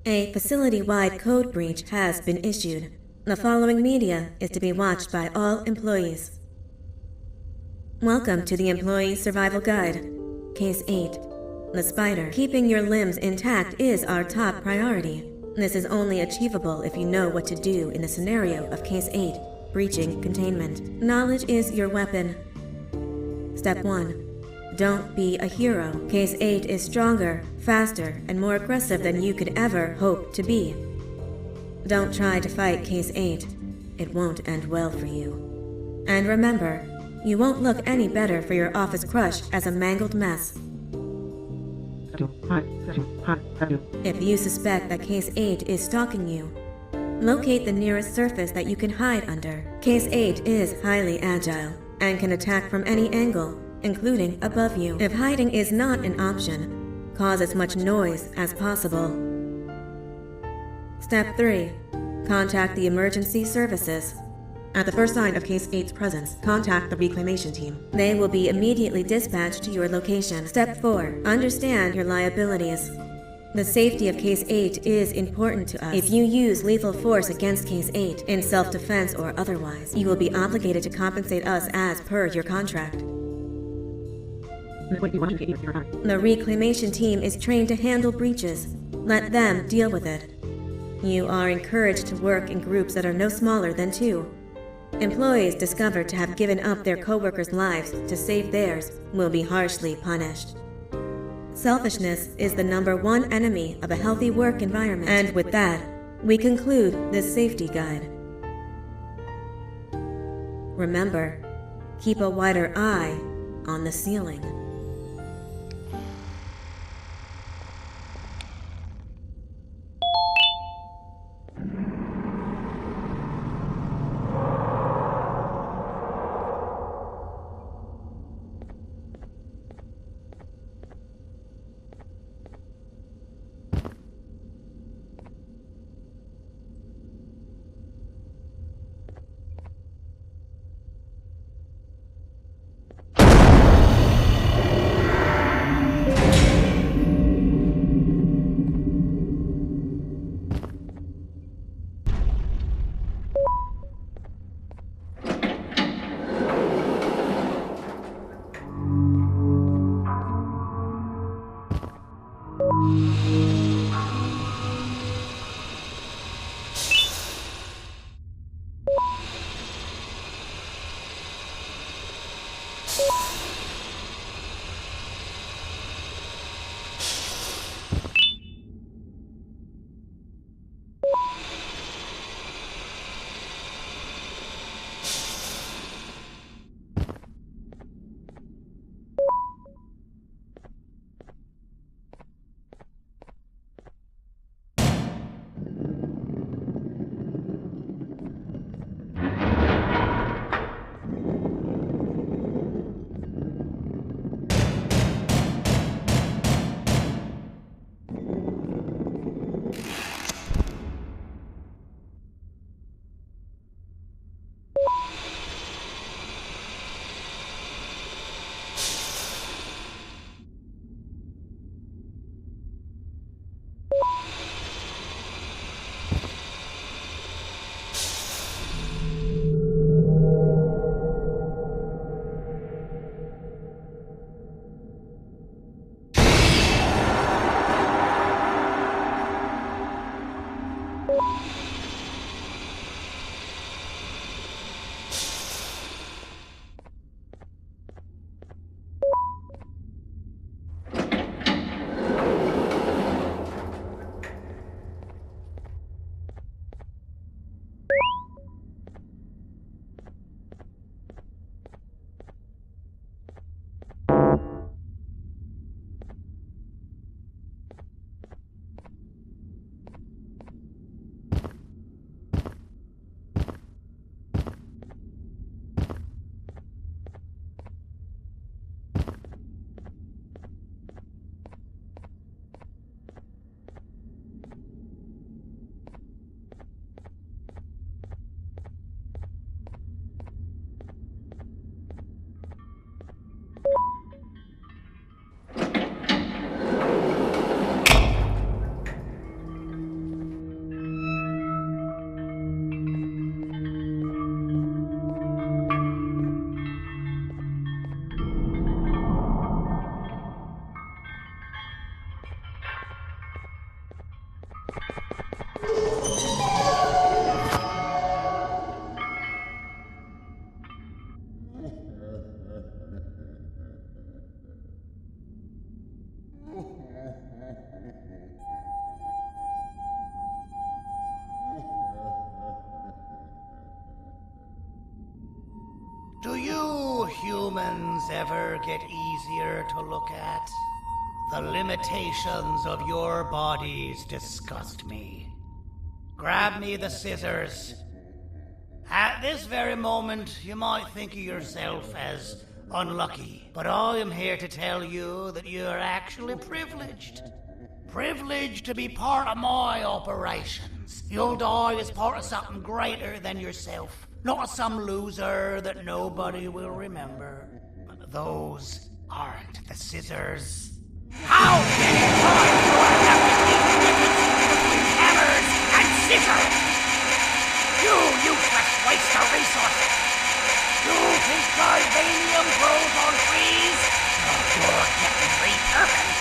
A facility-wide code breach has been issued. The following media is to be watched by all employees. Welcome to the Employee Survival Guide. Case 8. The spider. Keeping your limbs intact is our top priority. This is only achievable if you know what to do in the scenario of Case 8, breaching containment. Knowledge is your weapon. Step 1. Don't be a hero. Case 8 is stronger, faster, and more aggressive than you could ever hope to be. Don't try to fight Case 8. It won't end well for you. And remember, you won't look any better for your office crush as a mangled mess. If you suspect that Case 8 is stalking you, locate the nearest surface that you can hide under. Case 8 is highly agile and can attack from any angle, including above you. If hiding is not an option, cause as much noise as possible. Step 3. Contact the emergency services. At the first sign of Case 8's presence, contact the reclamation team. They will be immediately dispatched to your location. Step 4. Understand your liabilities. The safety of Case 8 is important to us. If you use lethal force against Case 8, in self-defense or otherwise, you will be obligated to compensate us as per your contract. The reclamation team is trained to handle breaches. Let them deal with it. You are encouraged to work in groups that are no smaller than 2. Employees discovered to have given up their co-workers' lives to save theirs will be harshly punished. Selfishness is the #1 enemy of a healthy work environment. And with that, we conclude this safety guide. Remember, keep a wider eye on the ceiling. heavens ever get easier to look at? The limitations of your bodies disgust me. Grab me the scissors. At this very moment, you might think of yourself as unlucky, but I am here to tell you that you are actually privileged. Privileged to be part of my operations. You'll die as part of something greater than yourself, not as some loser that nobody will remember. But those aren't the scissors. How many times do I have to keep the difference between hammers and scissors? You useless waste of resources! You think vibranium grows on trees? Oh, you're getting repurposed.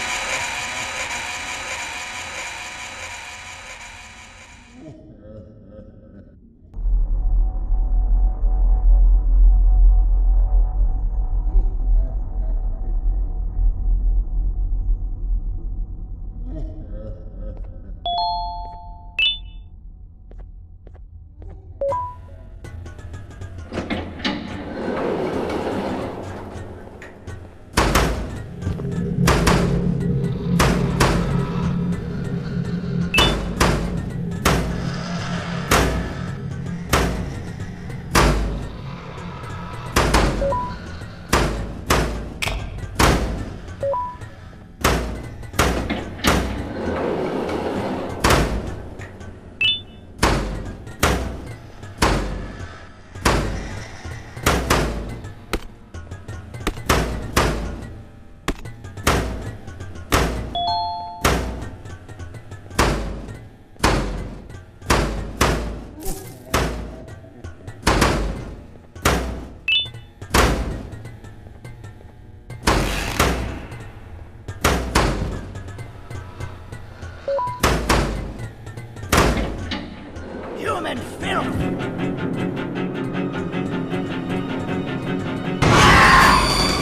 Human filth!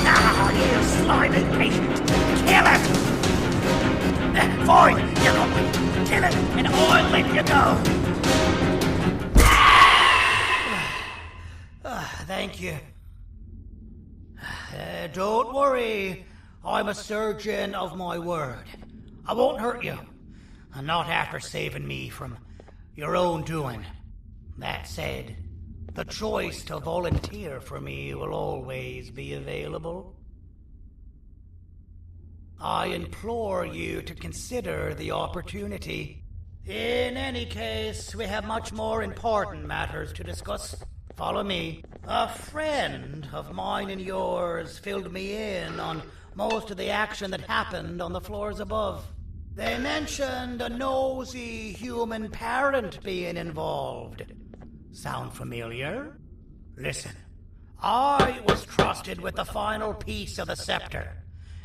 Now, you slimy patient! Kill it! Fine, you got me. Kill it, and I'll let you go. Thank you. Don't worry. I'm a surgeon of my word. I won't hurt you. Not after saving me from your own doing. That said, the choice to volunteer for me will always be available. I implore you to consider the opportunity. In any case, we have much more important matters to discuss. Follow me. A friend of mine and yours filled me in on most of the action that happened on the floors above. They mentioned a nosy human parent being involved. Sound familiar? Listen, I was trusted with the final piece of the scepter,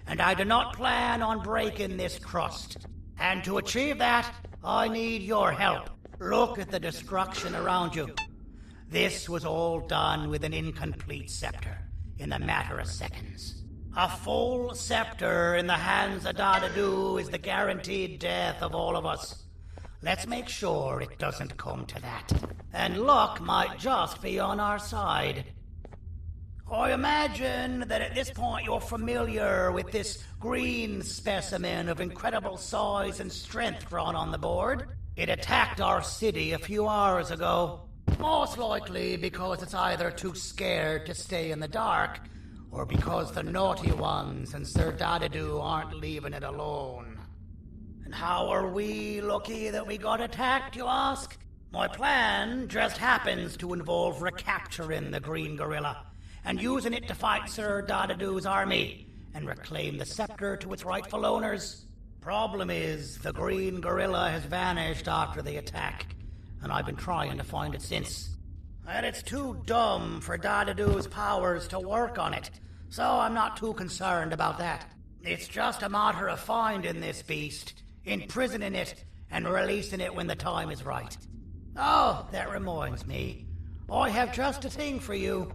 and I do not plan on breaking this trust. And to achieve that, I need your help. Look at the destruction around you. This was all done with an incomplete scepter, in a matter of seconds. A full scepter in the hands of Dadadu is the guaranteed death of all of us. Let's make sure it doesn't come to that. And luck might just be on our side. I imagine that at this point you're familiar with this green specimen of incredible size and strength drawn on the board. It attacked our city a few hours ago. Most likely because it's either too scared to stay in the dark, or because the naughty ones and Sir Dadadu aren't leaving it alone. And how are we lucky that we got attacked, you ask? My plan just happens to involve recapturing the green gorilla and using it to fight Sir Dadadu's army and reclaim the scepter to its rightful owners. Problem is, the green gorilla has vanished after the attack, and I've been trying to find it since. And it's too dumb for Dadadu's powers to work on it, so I'm not too concerned about that. It's just a matter of finding this beast, imprisoning it, and releasing it when the time is right. Oh, that reminds me. I have just a thing for you.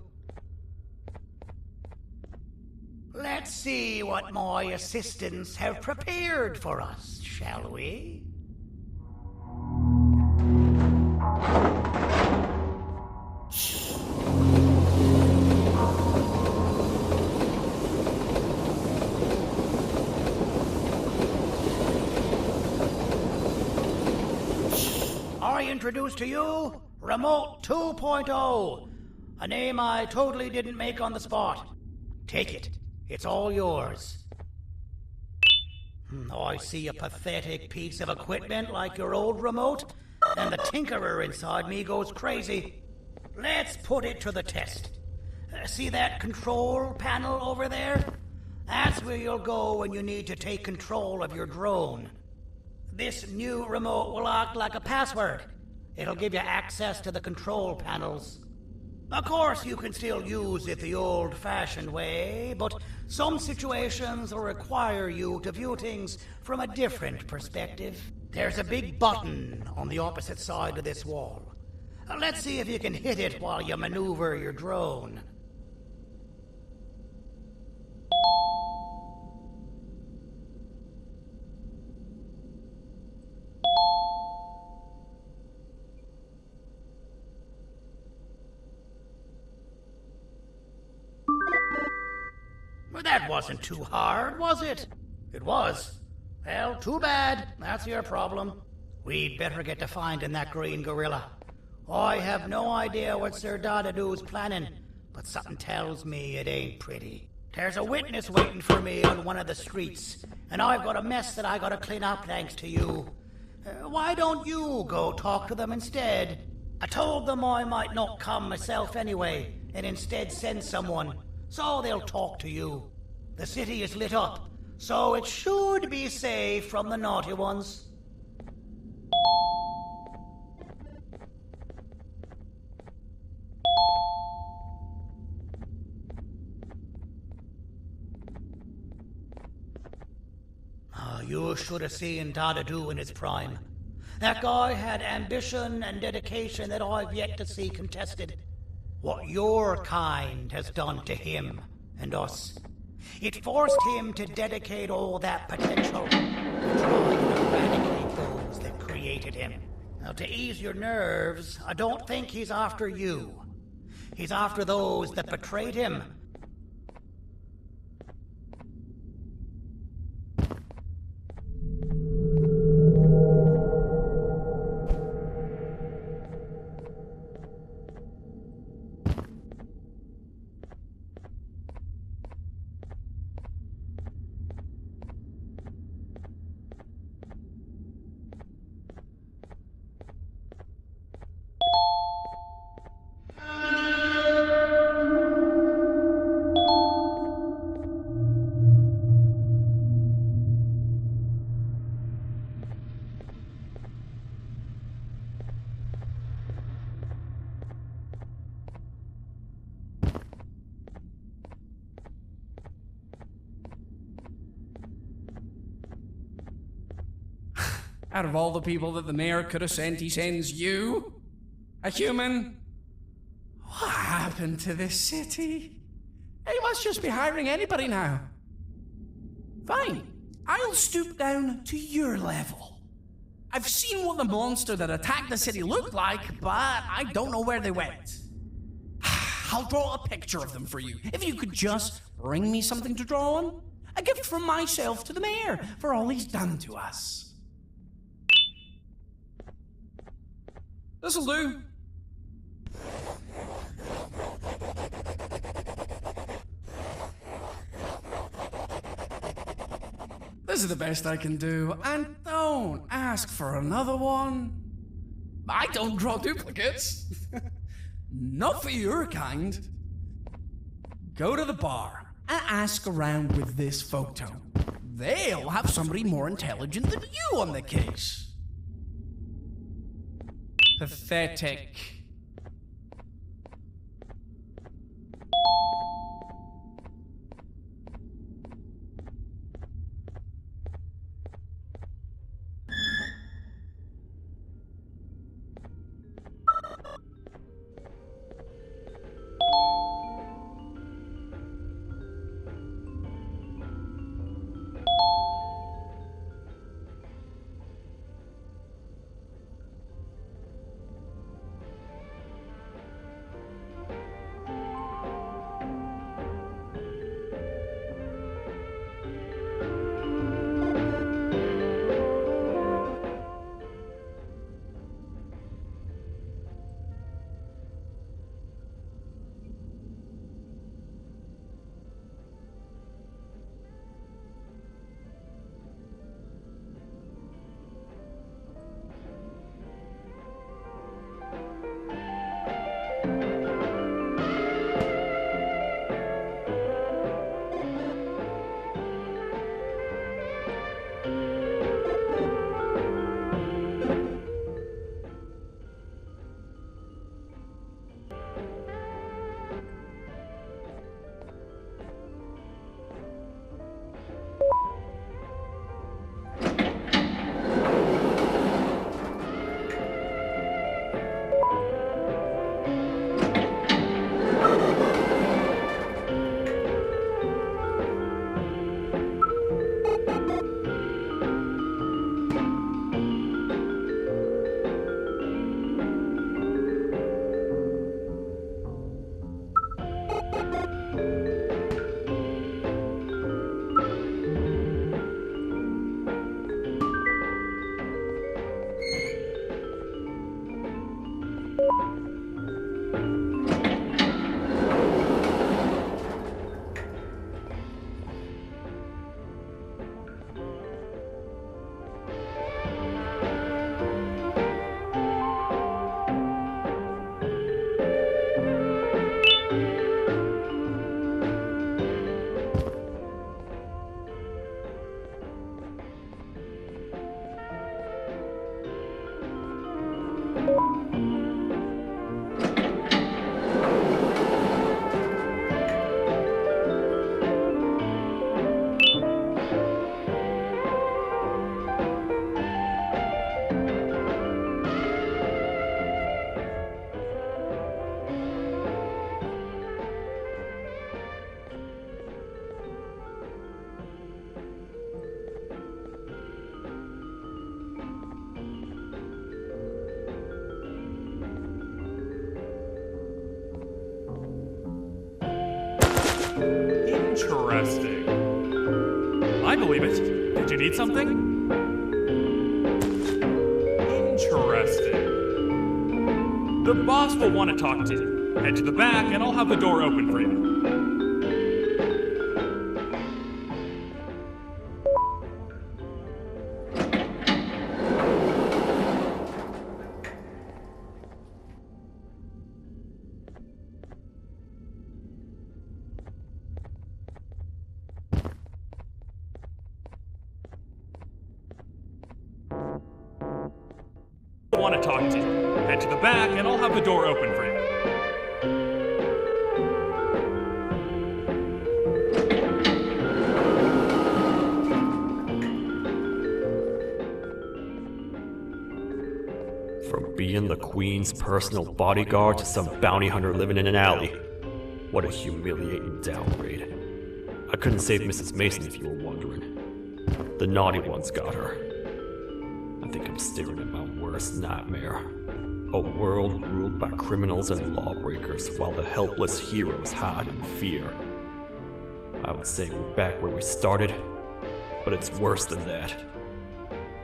Let's see what my assistants have prepared for us, shall we? introduce to you Remote 2.0, a name I totally didn't make on the spot. Take it. It's all yours. I see a pathetic piece of equipment like your old remote, and the tinkerer inside me goes crazy. Let's put it to the test. See that control panel over there? That's where you'll go when you need to take control of your drone. This new remote will act like a password. It'll give you access to the control panels. Of course, you can still use it the old-fashioned way, but some situations will require you to view things from a different perspective. There's a big button on the opposite side of this wall. Let's see if you can hit it while you maneuver your drone. Well, that wasn't too hard, was it? It was. Well, too bad. That's your problem. We'd better get to finding that green gorilla. I have no idea what Sir Dadadoo's planning, but something tells me it ain't pretty. There's a witness waiting for me on one of the streets, and I've got a mess that I gotta clean up thanks to you. Why don't you go talk to them instead? I told them I might not come myself anyway, and instead send someone, so they'll talk to you. The city is lit up, so it should be safe from the naughty ones. You should have seen Dadadoo in his prime. That guy had ambition and dedication that I've yet to see contested. What your kind has done to him and us. It forced him to dedicate all that potential to try and eradicate those that created him. Now, to ease your nerves, I don't think he's after you. He's after those that betrayed him. Out of all the people that the mayor could have sent, he sends you? A human? What happened to this city? He must just be hiring anybody now. Fine, I'll stoop down to your level. I've seen what the monster that attacked the city looked like, but I don't know where they went. I'll draw a picture of them for you, if you could just bring me something to draw on. A gift from myself to the mayor for all he's done to us. This'll do. This is the best I can do, and don't ask for another one. I don't draw duplicates. Not for your kind. Go to the bar and ask around with this photo. They'll have somebody more intelligent than you on the case. Pathetic. believe it. Did you need something? Interesting. The boss will want to talk to you. Head to the back and I'll have the door open for you. Want to talk to you. Head to the back and I'll have the door open for you. From being the Queen's personal bodyguard to some bounty hunter living in an alley. What a humiliating downgrade. I couldn't save Mrs. Mason if you were wondering. The naughty ones got her. I think I'm staring at my worst nightmare. A world ruled by criminals and lawbreakers while the helpless heroes hide in fear. I would say we're back where we started, but it's worse than that.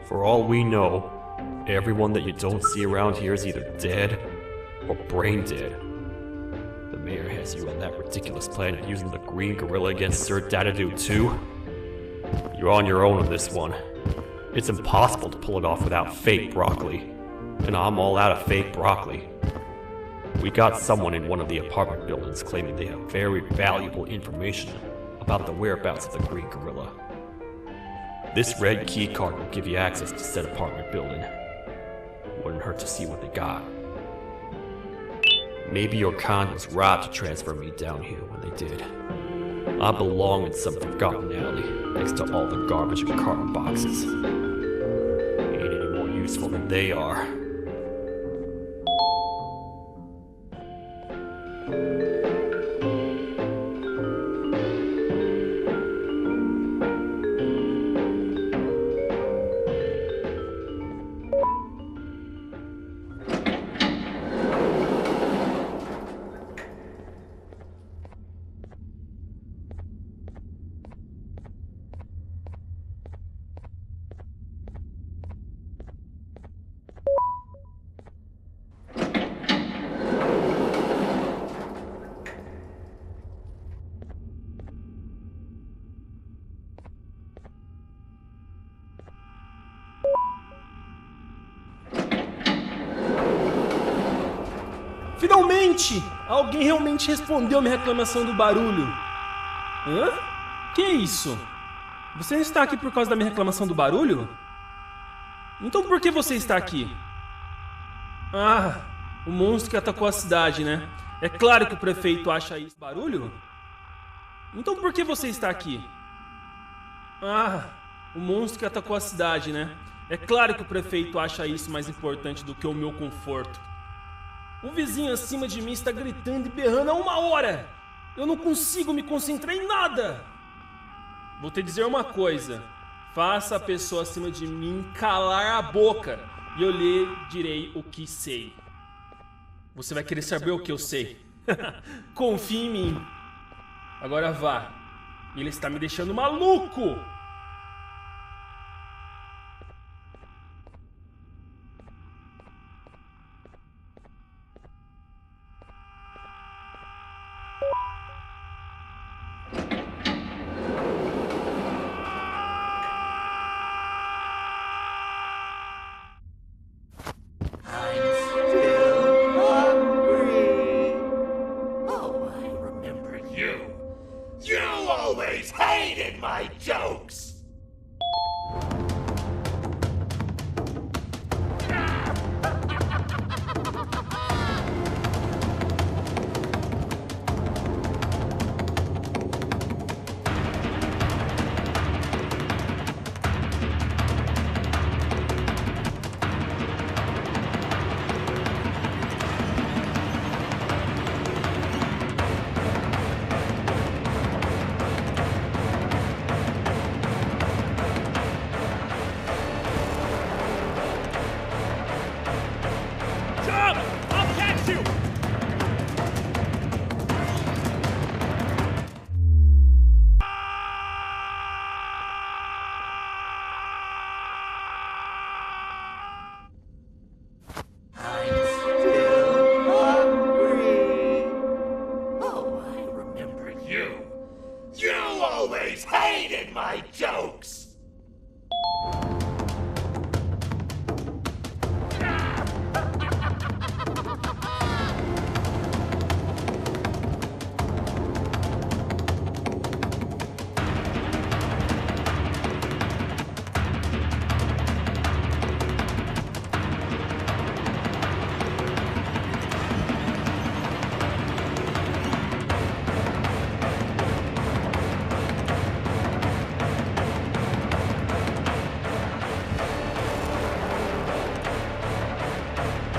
For all we know, everyone that you don't see around here is either dead or brain dead. The mayor has you on that ridiculous plan of using the green gorilla against Sir Dadadoo too. You're on your own on this one. It's impossible to pull it off without fake broccoli. And I'm all out of fake broccoli. We got someone in one of the apartment buildings claiming they have very valuable information about the whereabouts of the green gorilla. This red key card will give you access to said apartment building. Wouldn't hurt to see what they got. Maybe your kind was right to transfer me down here when they did. I belong in some forgotten alley next to all the garbage and carton boxes. Ain't any more useful than they are. Finalmente! Alguém realmente respondeu a minha reclamação do barulho. Hã? Que isso? Você está aqui por causa da minha reclamação do barulho? Então por que você está aqui? Ah, o monstro que atacou a cidade, né? É claro que o prefeito acha isso barulho? Então por que você está aqui? Ah, o monstro que atacou a cidade, né? É claro que o prefeito acha isso mais importante do que o meu conforto. O vizinho acima de mim está gritando e berrando há 1 hora. Eu não consigo me concentrar em nada. Vou te dizer uma coisa. Faça a pessoa acima de mim calar a boca e eu lhe direi o que sei. Você vai querer saber o que eu sei. Confie em mim. Agora vá. Ele está me deixando maluco. Hated my jokes! hated my jokes!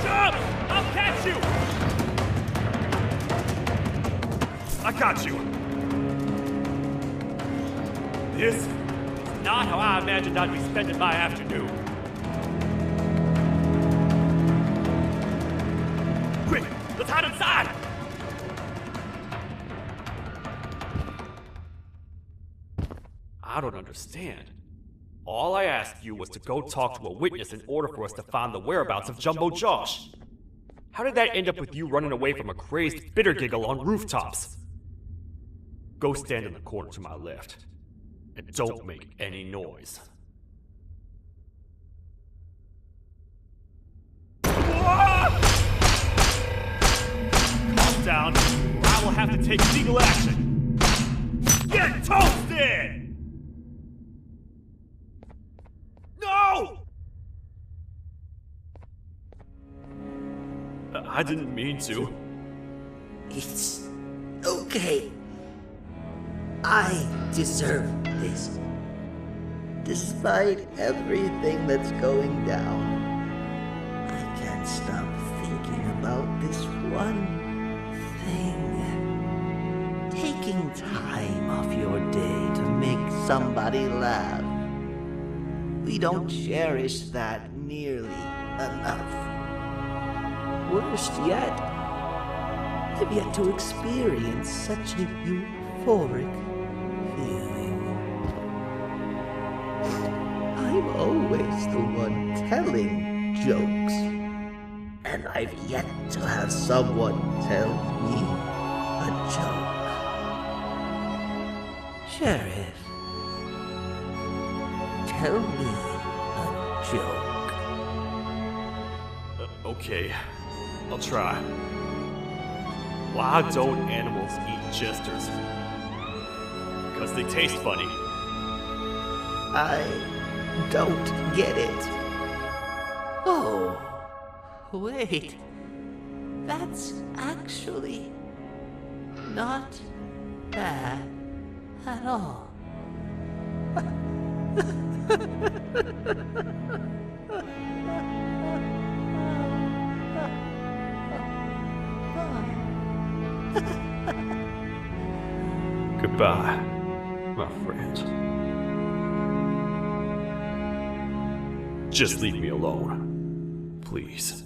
Jump! I'll catch you! I got you. This is not how I imagined I'd be spending my afternoon. Quick, let's hide inside! I don't understand. All I asked you was to go talk to a witness in order for us to find the whereabouts of Jumbo Josh. How did that end up with you running away from a crazed bitter giggle on rooftops? Go stand in the corner to my left. And don't make any noise. Calm down, or I will have to take legal action. Get toasted! No! I didn't mean to. It's okay. I deserve this. Despite everything that's going down, I can't stop thinking about this one thing. Taking time off your day to make somebody laugh. We don't cherish that nearly enough. Worst yet, I've yet to experience such a euphoric feeling. I'm always the one telling jokes, and I've yet to have someone tell me a joke. Sheriff, tell me a joke. Okay, I'll try. Why don't animals eat jesters? Because they taste funny. I don't get it. Oh, wait. That's actually not bad at all. Goodbye, my friend. Just leave me alone, please.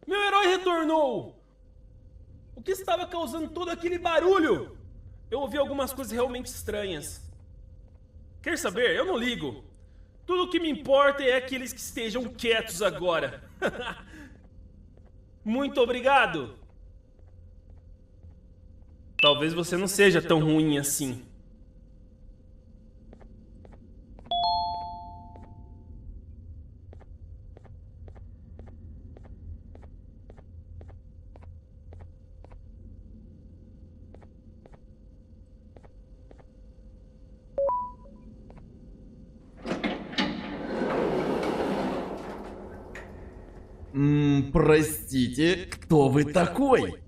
Meu herói retornou! O que estava causando todo aquele barulho? Eu ouvi algumas coisas realmente estranhas. Quer saber? Eu não ligo. Tudo o que me importa é aqueles que estejam quietos agora. Muito obrigado! Talvez você não seja tão ruim assim. Простите, кто вы такой?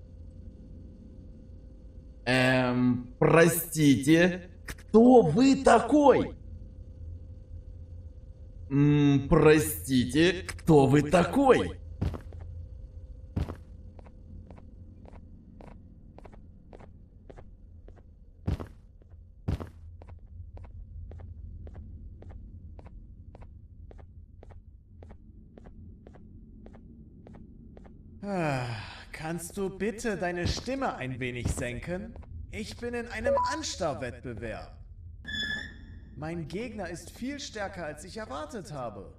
Простите, кто вы такой? Простите, кто вы такой? Kannst du bitte deine Stimme ein wenig senken? Ich bin in einem Anstarrwettbewerb. Mein Gegner ist viel stärker, als ich erwartet habe.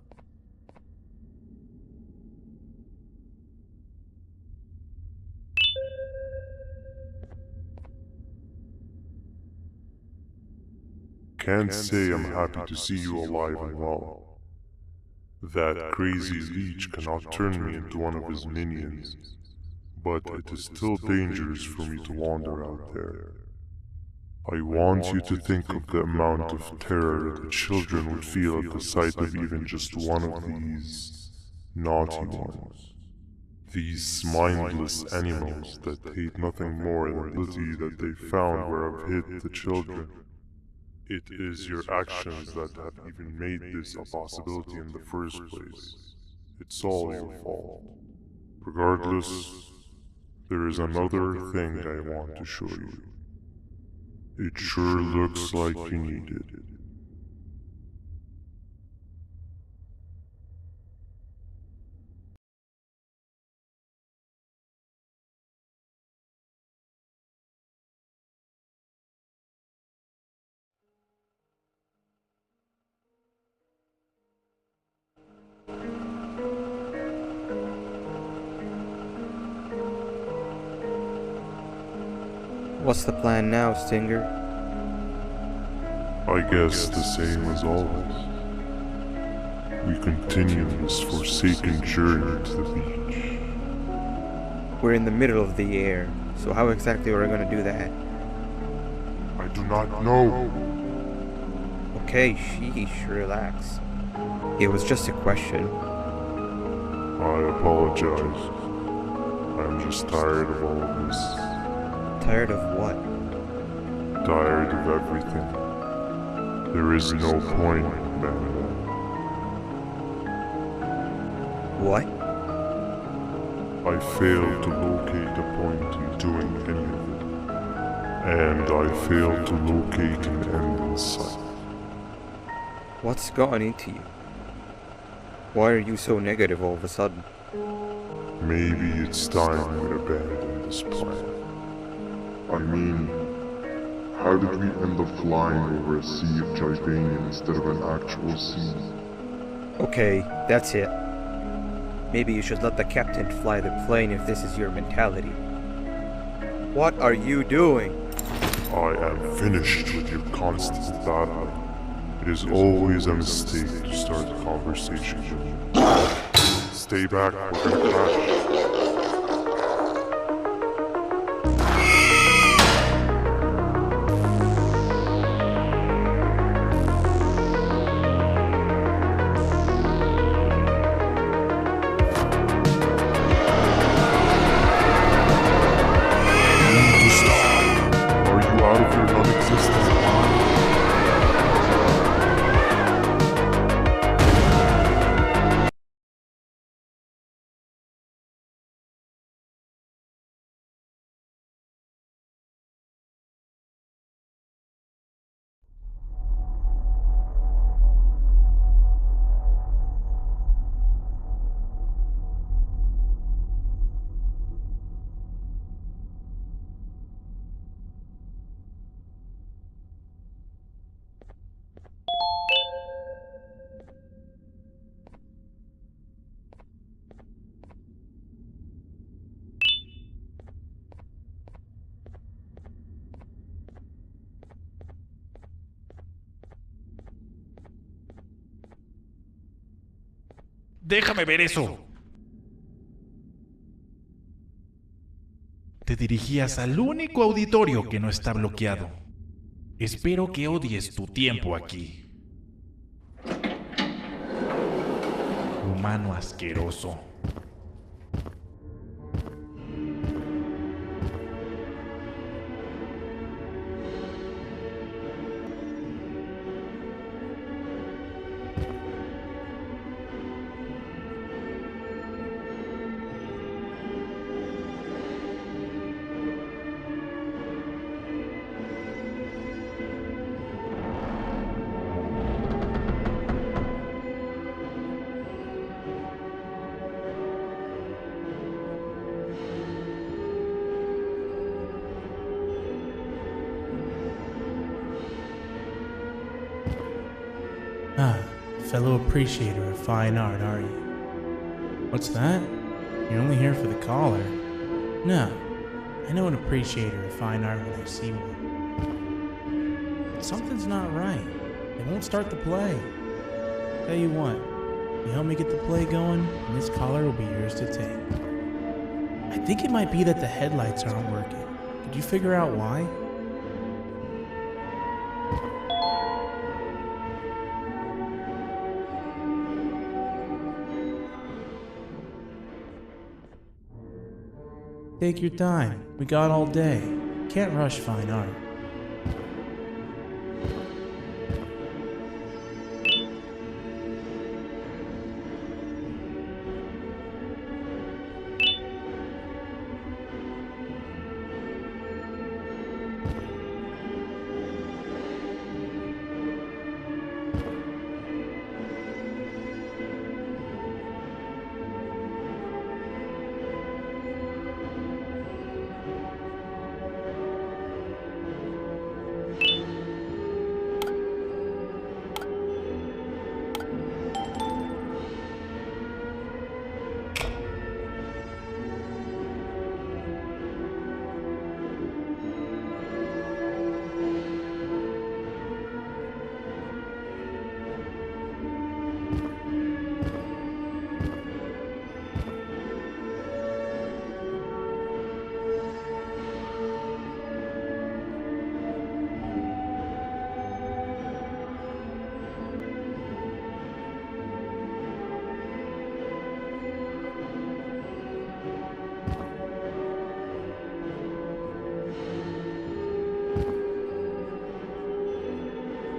Can't say I'm happy to see you alive and well. That crazy leech cannot turn me into one of his minions, but it is still dangerous for me to wander out there. I want you to think of the amount of terror the children would feel at the sight of even just one of these naughty ones. These mindless animals that hate nothing more than the beauty that they found where I've hid the children. It is your actions that have even made this a possibility in the first place. It's all your fault. Regardless, there is another thing I want to show you. It sure looks like you need it. What's the plan now, Stinger? I guess the same as always. We continue this forsaken journey to the beach. We're in the middle of the air, so how exactly are we going to do that? I do not know. Okay, sheesh, relax. It was just a question. I apologize. I'm just tired of all of this. Tired of what? Tired of everything. There is no point, banban. What? I failed to locate a point in doing any of it. And I failed to locate an end in sight. What's gotten into you? Why are you so negative all of a sudden? Maybe it's time we abandon this plan. I mean, how did we end up flying over a sea of Gibania instead of an actual sea? Okay, that's it. Maybe you should let the captain fly the plane if this is your mentality. What are you doing? I am finished with your constant battle. It is always a mistake to start a conversation. Stay back, we're gonna crash. Déjame ver eso. Te dirigías al único auditorio que no está bloqueado. Espero que odies tu tiempo aquí. Humano asqueroso. Ah, fellow appreciator of fine art, are you? What's that? You're only here for the collar? No, I know an appreciator of fine art when I see one. But something's not right. They won't start the play. Tell you what, you help me get the play going, and this collar will be yours to take. I think it might be that the headlights aren't working. Could you figure out why? Take your time. We got all day. Can't rush fine art.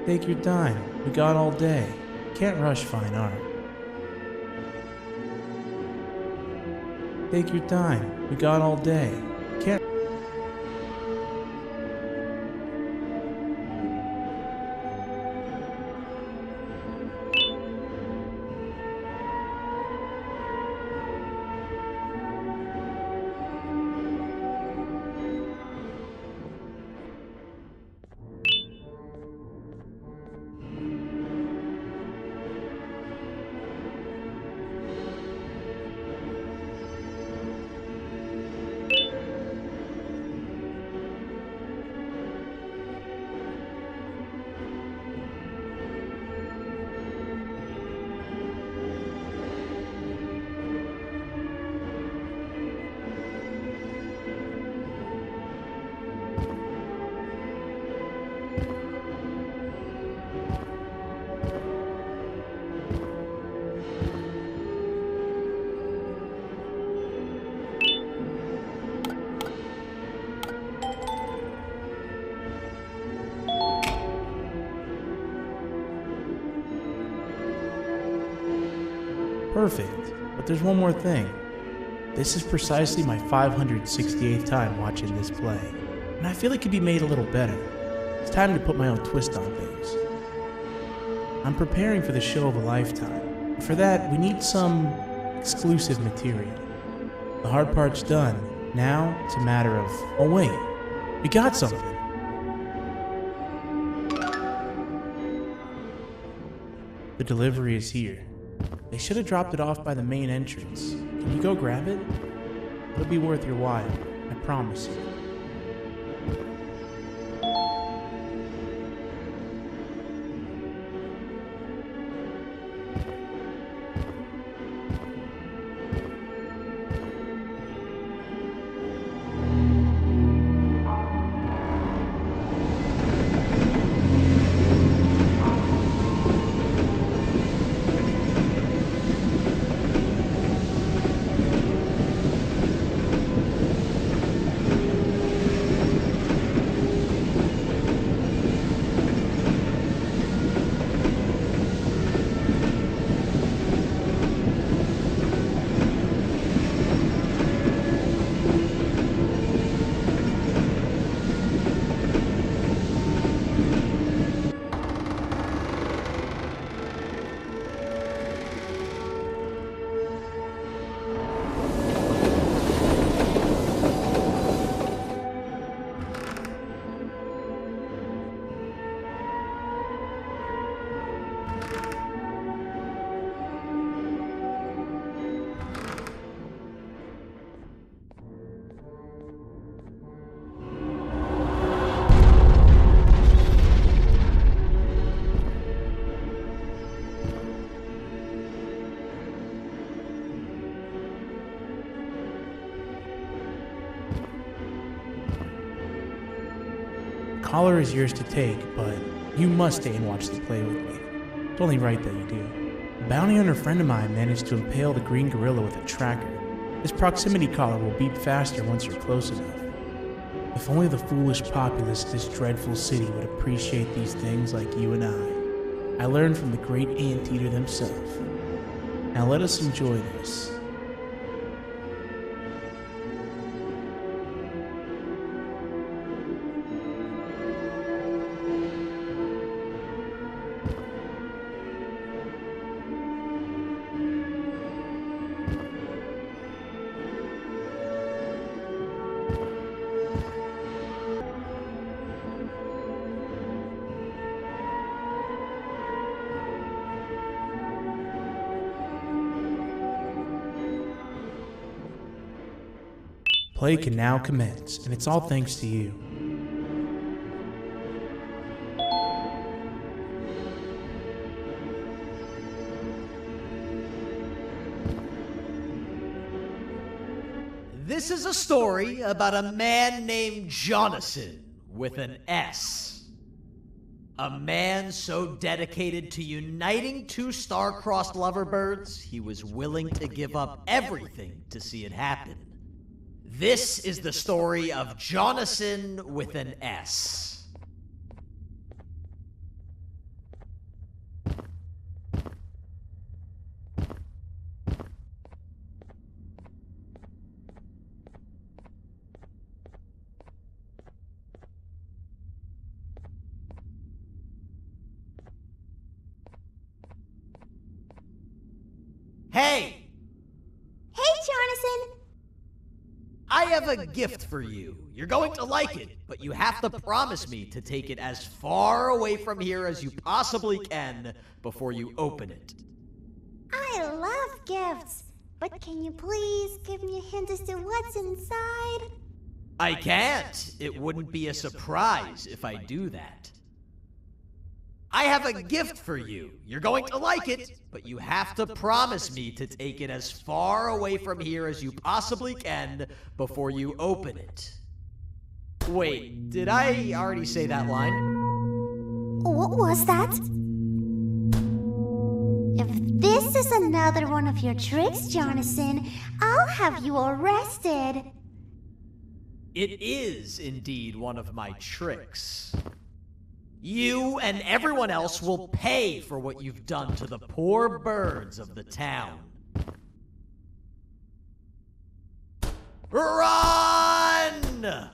Take your time. We got all day. Can't rush fine art. Take your time. We got all day. Can't... Perfect. But there's one more thing. This is precisely my 568th time watching this play, and I feel it could be made a little better. It's time to put my own twist on things. I'm preparing for the show of a lifetime. For that, we need some exclusive material. The hard part's done. Now, it's a matter of... Oh wait, we got something. The delivery is here. They should have dropped it off by the main entrance. Can you go grab it? It'll be worth your while, I promise you. collar is yours to take, but you must stay and watch the play with me. It's only right that you do. A bounty hunter friend of mine managed to impale the green gorilla with a tracker. This proximity collar will beep faster once you're close enough. If only the foolish populace of this dreadful city would appreciate these things like you and I. I learned from the great anteater himself. Now let us enjoy this. Play can now commence, and it's all thanks to you. This is a story about a man named Jonathan with an S. A man so dedicated to uniting two star-crossed loverbirds, he was willing to give up everything to see it happen. This is the story of Jonathan with an S. Hey! Hey, Jonathan! I have a gift for you. You're going to like it, but you have to promise me to take it as far away from here as you possibly can before you open it. I love gifts, but can you please give me a hint as to what's inside? I can't. It wouldn't be a surprise if I do that. I have a gift for you. You're going to like it, but you have to promise me to take it as far away from here as you possibly can before you open it. Wait, did I already say that line? What was that? If this is another one of your tricks, Jonathan, I'll have you arrested. It is indeed one of my tricks. You and everyone else will pay for what you've done to the poor birds of the town. Run!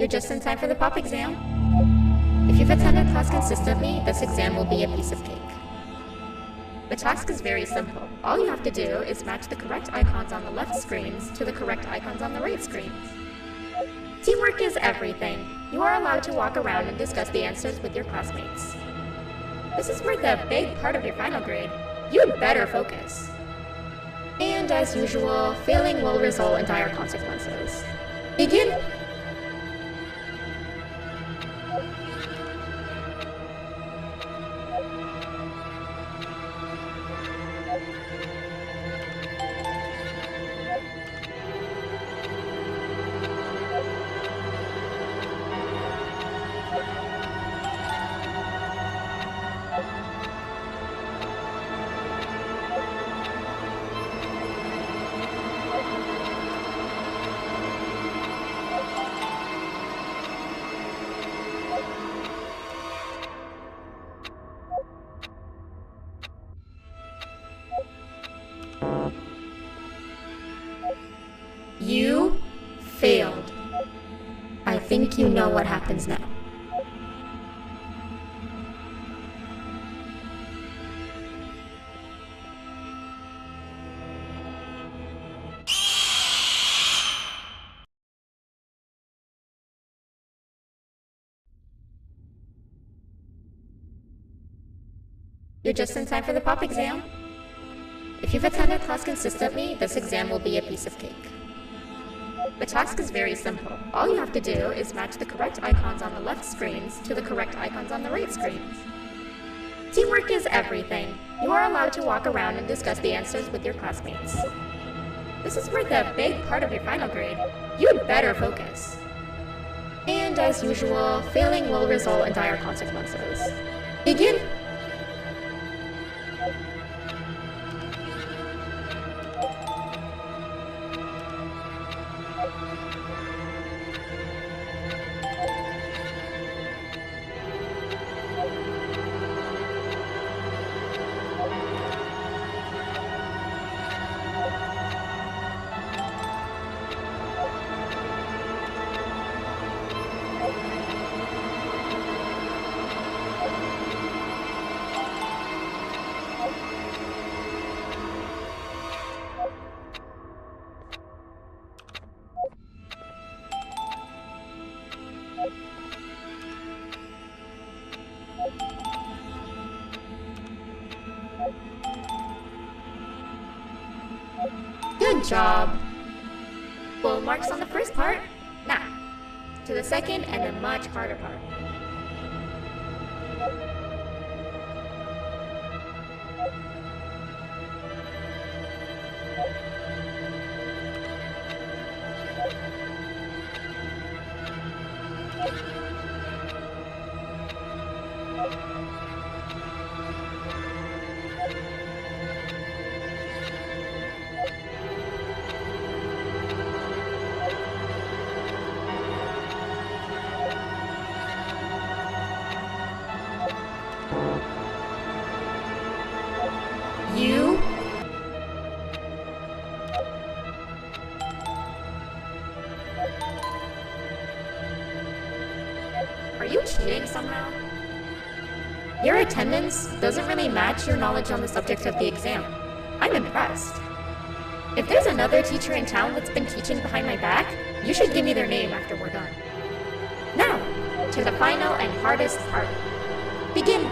You're just in time for the pop exam. If you've attended class consistently, this exam will be a piece of cake. The task is very simple. All you have to do is match the correct icons on the left screens to the correct icons on the right screens. Teamwork is everything. You are allowed to walk around and discuss the answers with your classmates. This is worth a big part of your final grade. You'd better focus. And as usual, failing will result in dire consequences. Begin! You failed. I think you know what happens now. You're just in time for the pop exam. If you've attended class consistently, this exam will be a piece of cake. The task is very simple. All you have to do is match the correct icons on the left screens to the correct icons on the right screens. Teamwork is everything. You are allowed to walk around and discuss the answers with your classmates. This is worth a big part of your final grade. You'd better focus. And as usual, failing will result in dire consequences. Begin! Good job. Full marks on the first part. Now, to the second and the much harder part. You Are you cheating somehow? Your attendance doesn't really match your knowledge on the subject of the exam. I'm impressed. If there's another teacher in town that's been teaching behind my back, you should give me their name after we're done. Now, to the final and hardest part. Begin!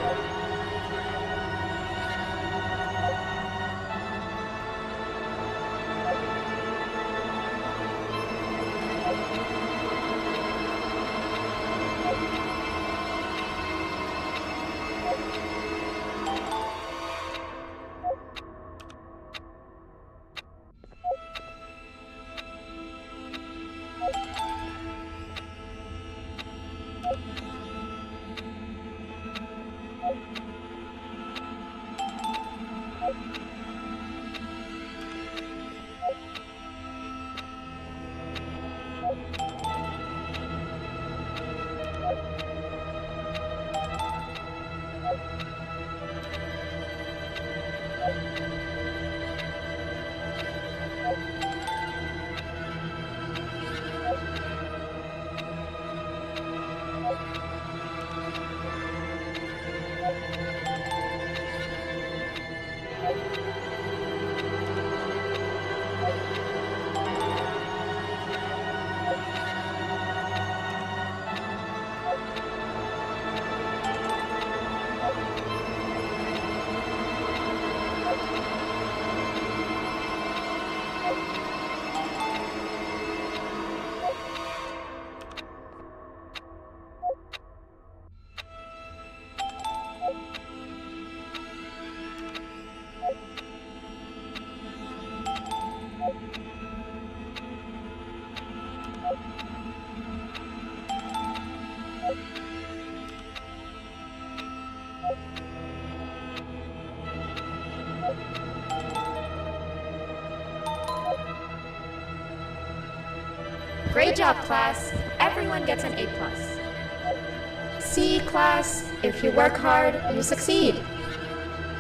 Great job, class. Everyone gets an A+. See, class, if you work hard, you succeed.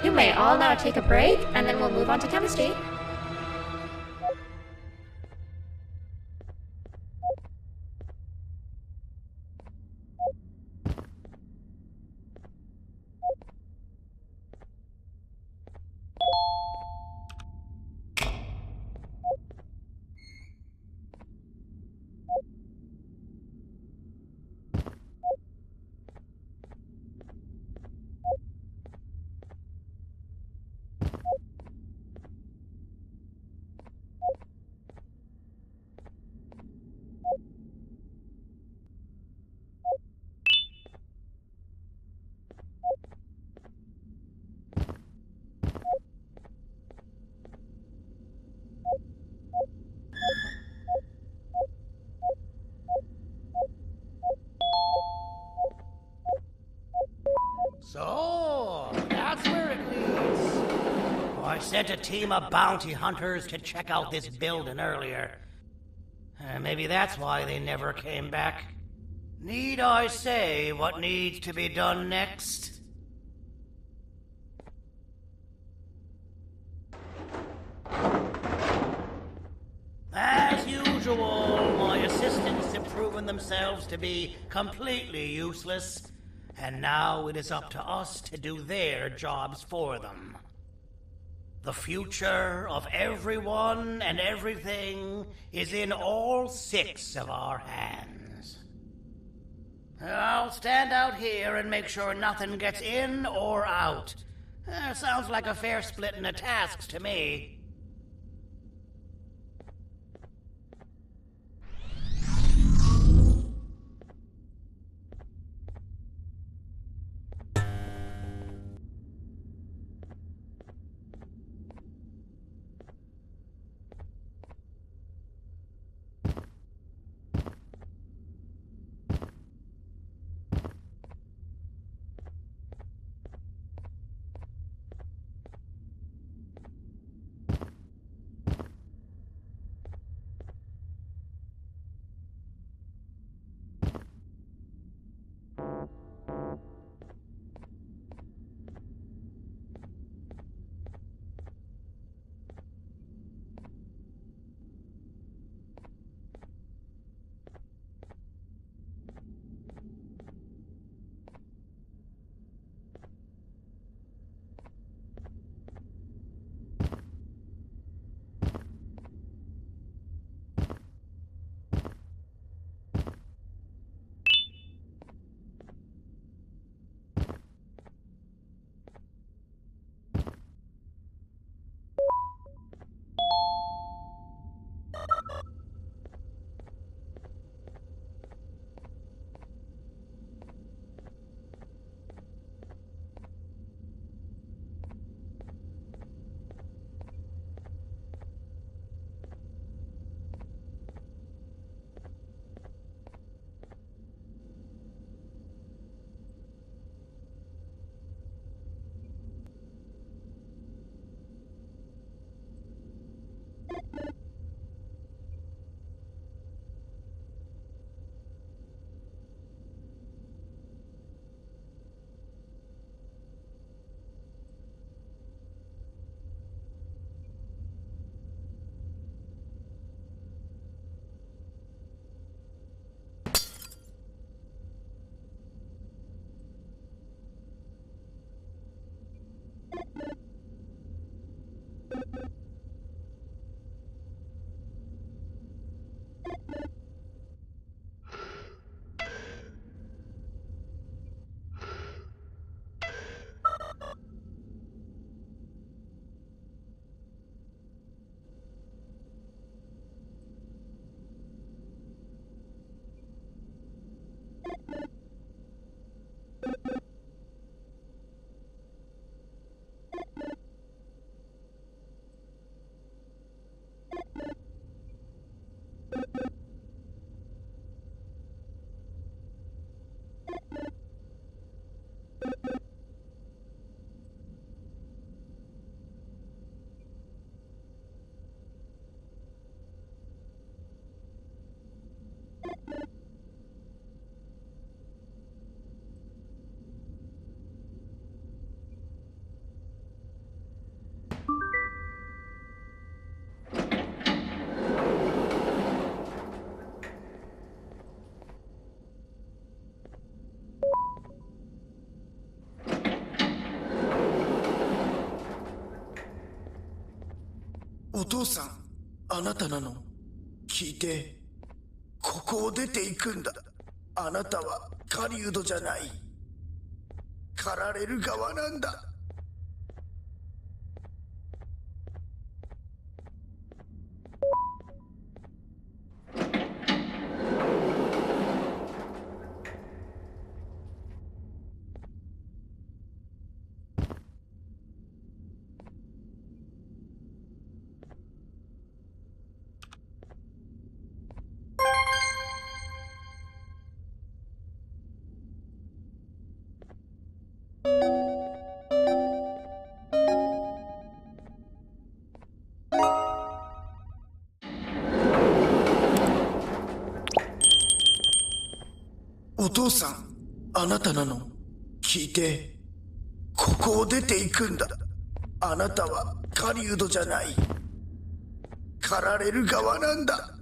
You may all now take a break, and then we'll move on to chemistry. So, that's where it leads. I sent a team of bounty hunters to check out this building earlier. Maybe that's why they never came back. Need I say what needs to be done next? As usual, my assistants have proven themselves to be completely useless. And now it is up to us to do their jobs for them. The future of everyone and everything is in all 6 of our hands. I'll stand out here and make sure nothing gets in or out. Sounds like a fair splitting of tasks to me. お父さん、あなたなの？聞いて。ここを出ていくんだ。あなたは狩人じゃない。狩られる側なんだ。お父さん、あなたなの？聞いて。ここを出ていくんだ。あなたは狩人じゃない。狩られる側なんだ。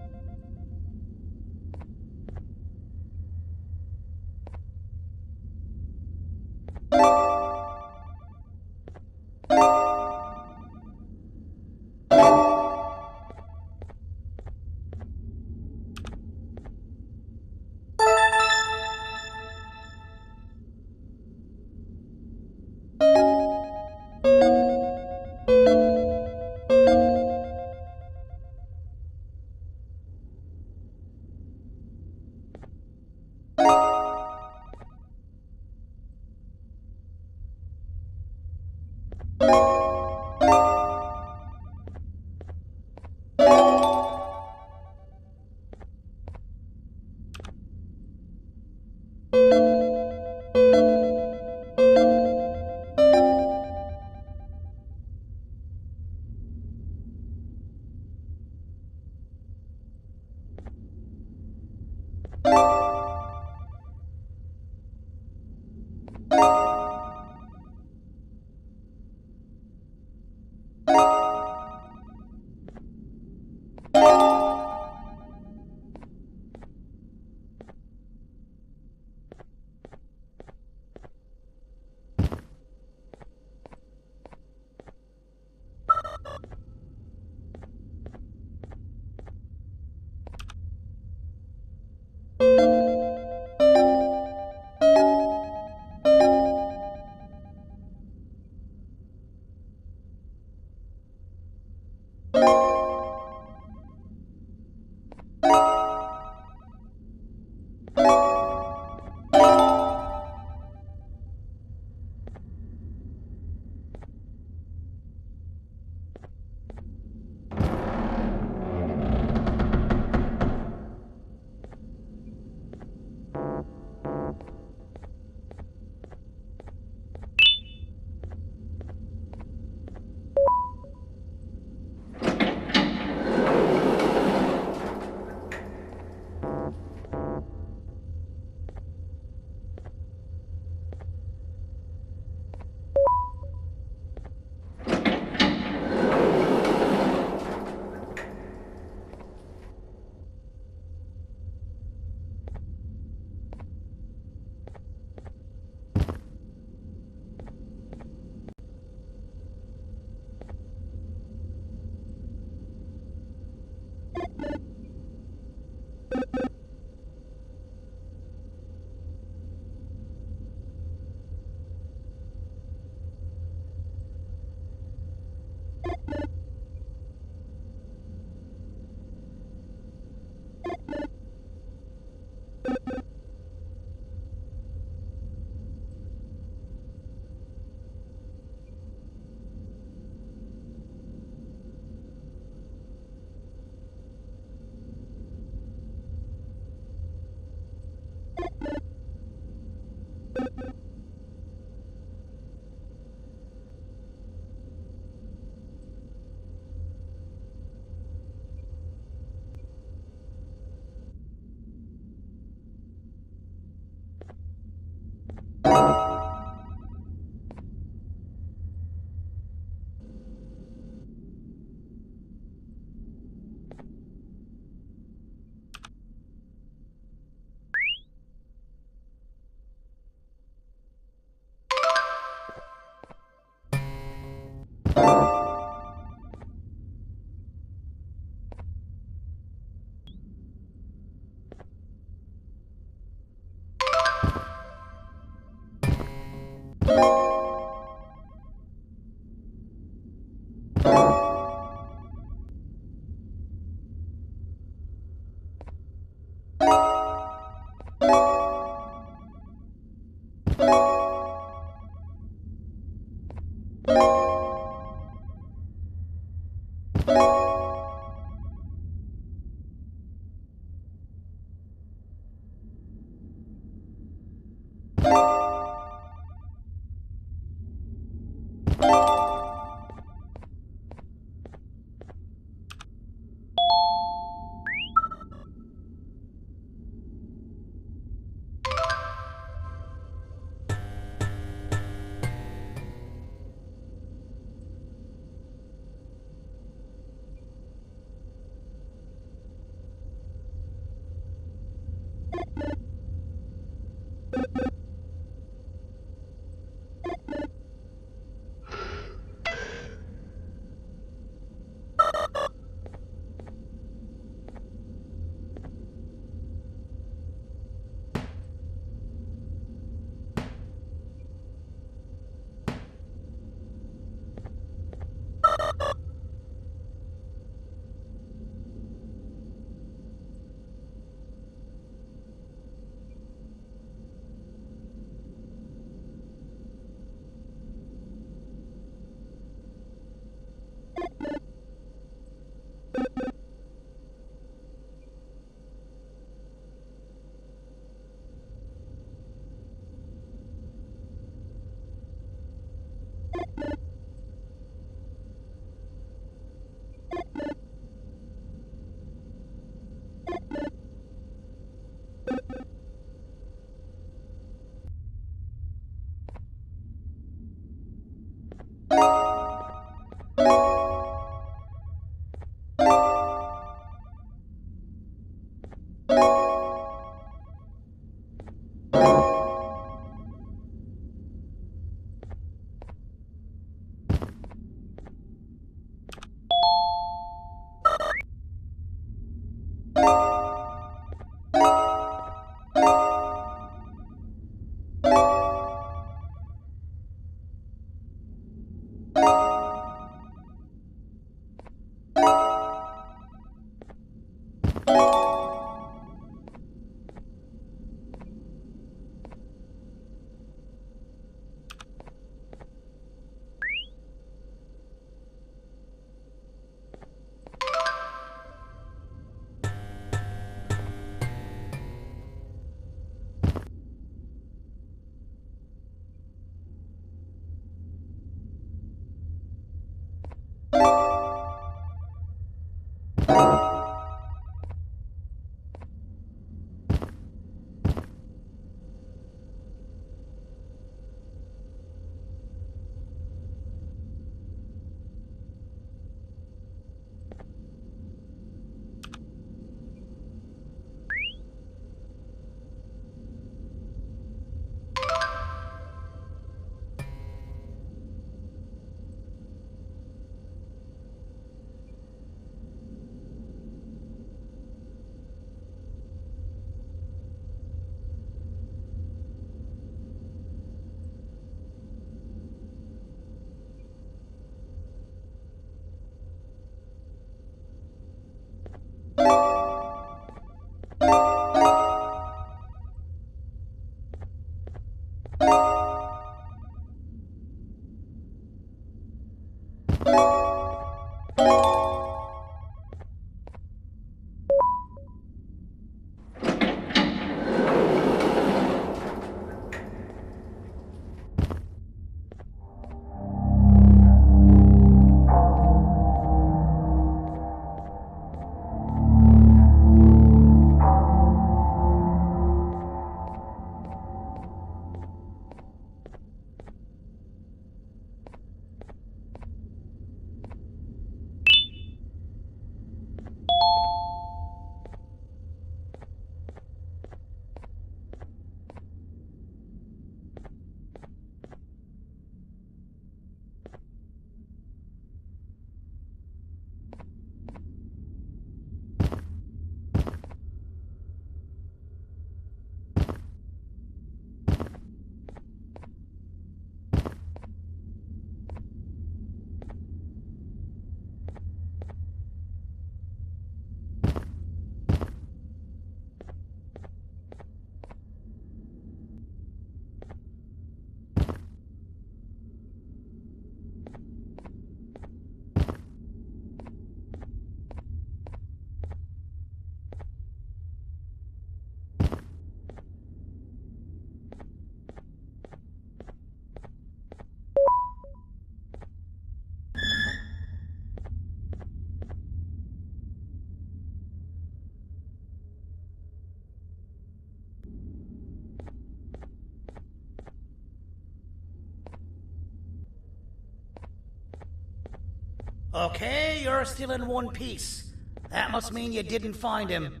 Okay, you're still in one piece. That must mean you didn't find him.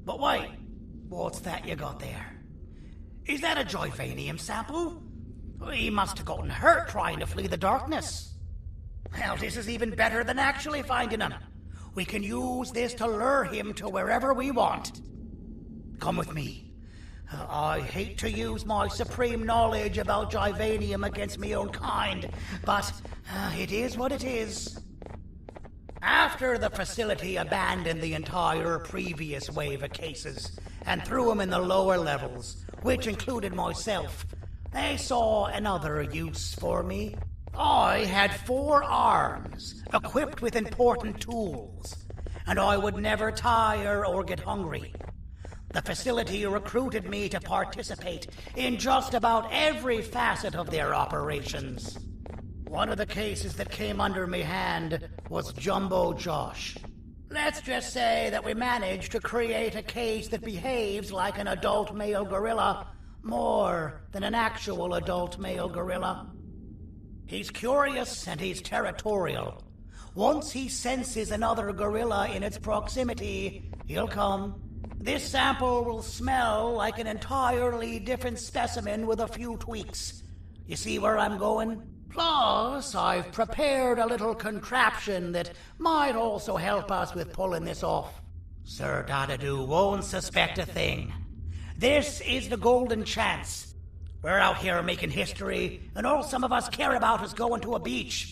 But wait, what's that you got there? Is that a Joyvanium sample? He must have gotten hurt trying to flee the darkness. Well, this is even better than actually finding him. We can use this to lure him to wherever we want. Come with me. I hate to use my supreme knowledge about Joyvanium against my own kind, but it is what it is. After the facility abandoned the entire previous wave of cases and threw them in the lower levels, which included myself, they saw another use for me. I had 4 arms, equipped with important tools, and I would never tire or get hungry. The facility recruited me to participate in just about every facet of their operations. One of the cases that came under me hand was Jumbo Josh. Let's just say that we managed to create a case that behaves like an adult male gorilla, more than an actual adult male gorilla. He's curious and he's territorial. Once he senses another gorilla in its proximity, he'll come. This sample will smell like an entirely different specimen with a few tweaks. You see where I'm going? Plus, I've prepared a little contraption that might also help us with pulling this off. Sir Dadadoo won't suspect a thing. This is the golden chance. We're out here making history, and all some of us care about is going to a beach.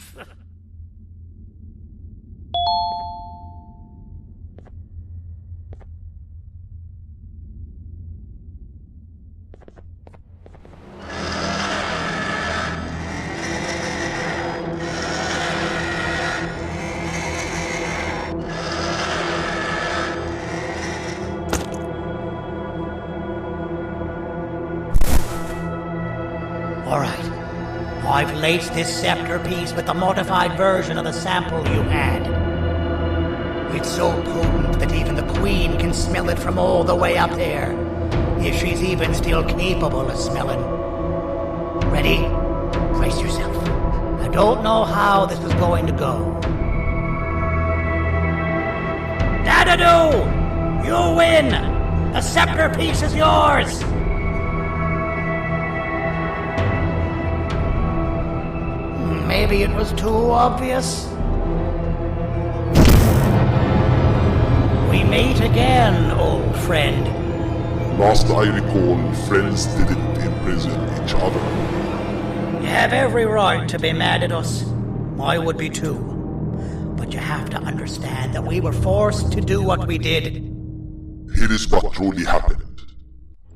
Alright, I've laced this scepter piece with the modified version of the sample you had. It's so potent that even the Queen can smell it from all the way up there, if she's even still capable of smelling. Ready? Brace yourself. I don't know how this is going to go. Dadadoo! You win! The scepter piece is yours! Maybe it was too obvious. We meet again, old friend. Last I recall, friends didn't imprison each other. You have every right to be mad at us. I would be too. But But you have to understand that we were forced to do what we did. Here is what truly happened.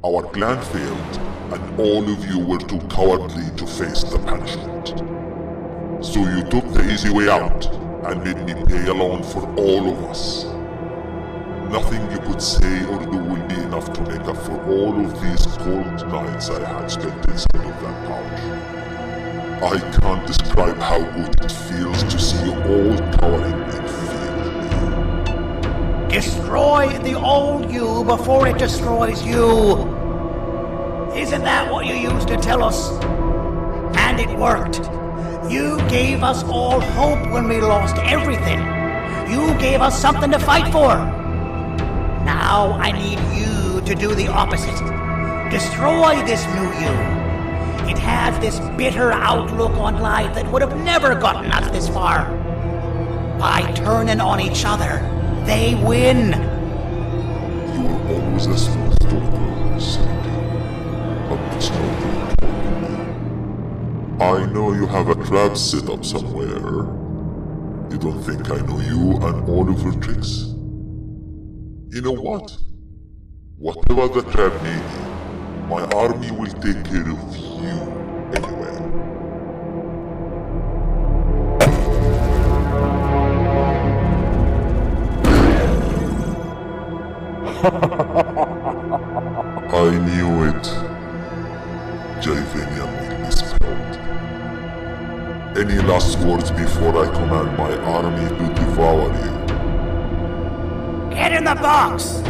Our plan failed, and all of you were too cowardly to face the punishment. So you took the easy way out, and made me pay alone for all of us. Nothing you could say or do will be enough to make up for all of these cold nights I had spent inside of that pouch. I can't describe how good it feels to see you all cowering in fear. Destroy the old you before it destroys you. Isn't that what you used to tell us? And it worked. You gave us all hope when we lost everything. You gave us something to fight for. Now I need you to do the opposite. Destroy this new you. It has this bitter outlook on life that would have never gotten us this far. By turning on each other, they win. You were always a smooth talker, Sandy. But it's no good talking me. I know you have a trap set up somewhere. You don't think I know you and all of your tricks? You know what? Whatever the trap may be, my army will take care of you anyway. I knew it. Javenia made me spelled. Any last words before I command my army to devour you? Get in the box!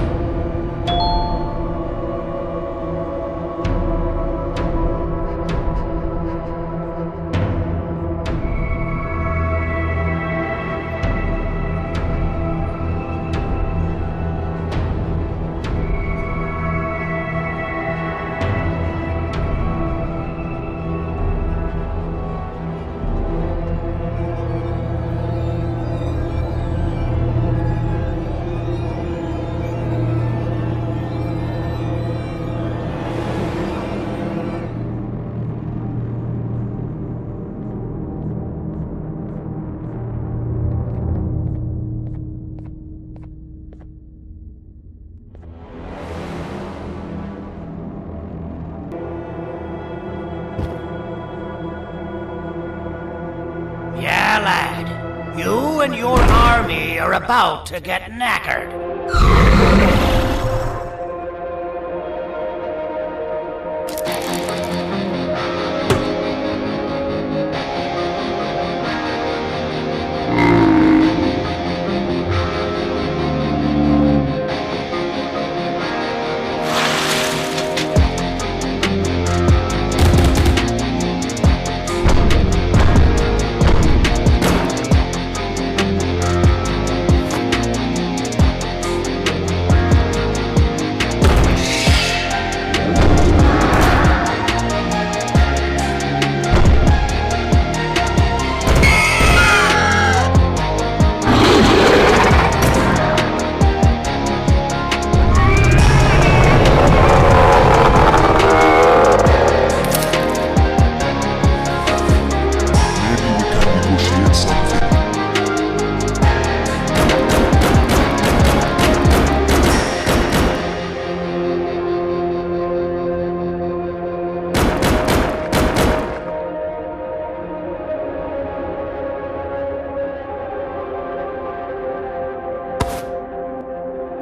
Yeah, lad. You and your army are about to get knackered.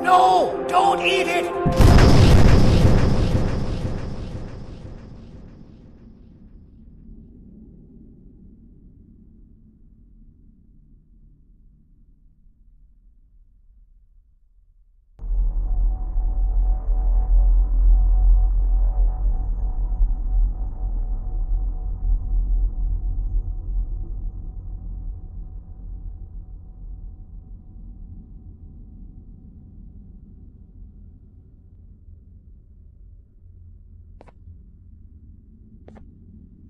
No! Don't eat it!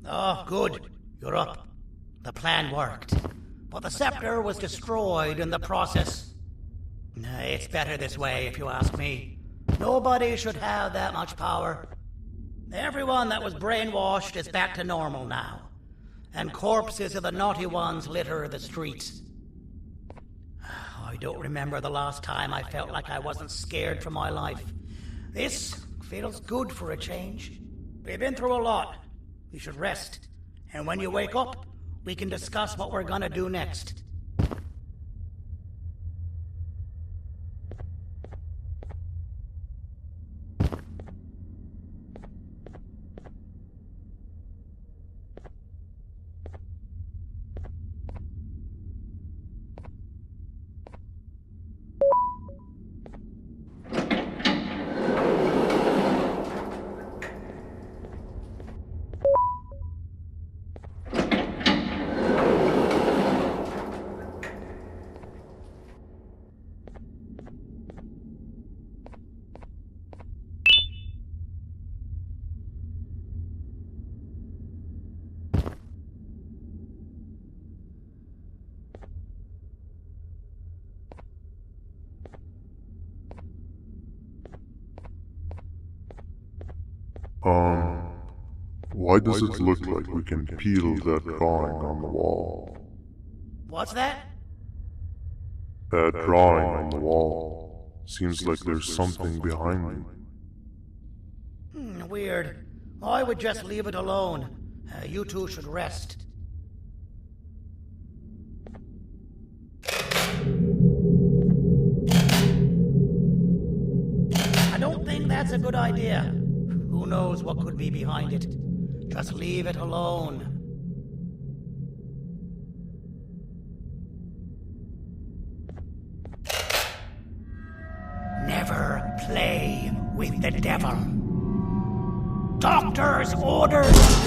Oh, good. You're up. The plan worked. But the scepter was destroyed in the process. It's better this way, if you ask me. Nobody should have that much power. Everyone that was brainwashed is back to normal now. And corpses of the naughty ones litter the streets. don't remember the last time I felt like I wasn't scared for my life. This feels good for a change. We've been through a lot. You should rest. And when you wake up, we can discuss what we're gonna do next. Why does it look like we can peel that drawing on the wall? What's that? That drawing on the wall. Seems like there's something behind it. Weird. I would just leave it alone. You two should rest. I don't think that's a good idea. Who knows what could be behind it? Just leave it alone. Never play with the devil. Doctor's orders!